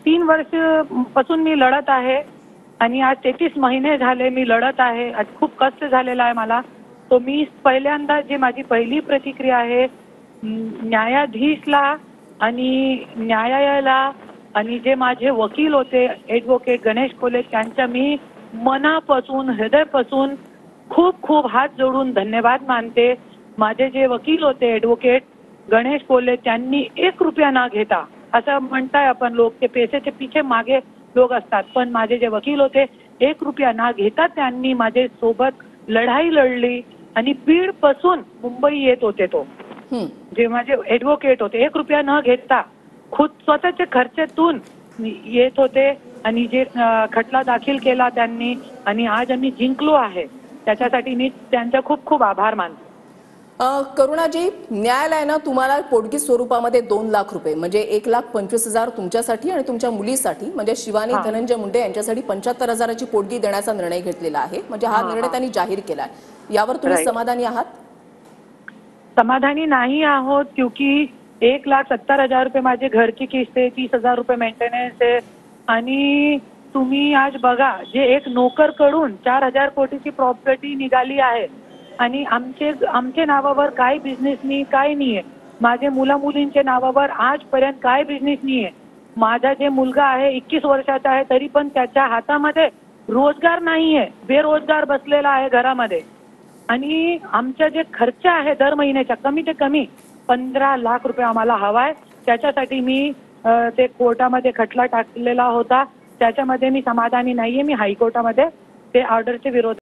3 वर्ष पासून मी लढत आहे आणि आज 33 महिने झाले मी लढत आहे. आज खूप कष्ट झालेला आहे मला. तो मी पहिल्यांदा जे माझी पहिली प्रतिक्रिया आहे न्यायाधीशला आणि न्यायालयाला आणि जे माझे वकील होते ॲडव्होकेट गणेश कोल्हे त्यांच्या मी मनापासून हृदयापासून खूप खूप हात जोडून धन्यवाद मानते. माझे जे वकील होते ॲडव्होकेट गणेश कोल्हे त्यांनी 1 रुपया न घेता, असं म्हणताय आपण लोक ते पैसेचे पिछे मागे लोक असतात, पण माझे जे वकील होते 1 रुपया न घेता त्यांनी माझे सोबत लढाई लढली आणि बीड पासून मुंबई येत होते. तो जे माझे ॲडव्होकेट होते 1 रुपया न घेता खुद स्वतःच्या खर्चातून येत होते आणि जे खटला दाखल केला त्यांनी आणि आज आम्ही जिंकलो आहे. त्याच्यासाठी मी त्यांचा खूप खूप आभार मानते. करुणाजी, न्यायालयानं तुम्हाला पोटगी स्वरूपामध्ये 2 लाख रुपये म्हणजे 1,25,000 तुमच्यासाठी आणि तुमच्या मुलीसाठी म्हणजे शिवानी धनंजय मुंडे यांच्यासाठी 75,000ची पोटगी देण्याचा निर्णय घेतलेला आहे. म्हणजे हा निर्णय त्यांनी जाहीर केलाय. यावर तुम्ही समाधानी आहात? समाधानी नाही आहोत क्योंकि 1,70,000 रुपये माझे घरची किस्त आहे, 30,000 रुपये मेंटेनन्स आहे आणि तुम्ही आज बघा जे एक नोकर कडून 4,000 कोटीची प्रॉपर्टी निघाली आहे आणि आमचे नावावर काय बिझनेस नाही, काय नाहीये. माझे मुला मुलींच्या नावावर आजपर्यंत काय बिझनेस नाहीये. माझा जे मुलगा आहे 21 वर्षाचा आहे तरी पण त्याच्या हातामध्ये रोजगार नाहीये, बेरोजगार बसलेला आहे घरामध्ये. आणि आमचा जे खर्च आहे दर महिन्याचा कमी ते कमी 15 लाख रुपये आम्हाला हवाय. त्याच्यासाठी मी ते कोर्टामध्ये खटला टाकलेला होता. त्याच्यामध्ये मी समाधानी नाहीये. मी हायकोर्टामध्ये ते ऑर्डरचे विरोध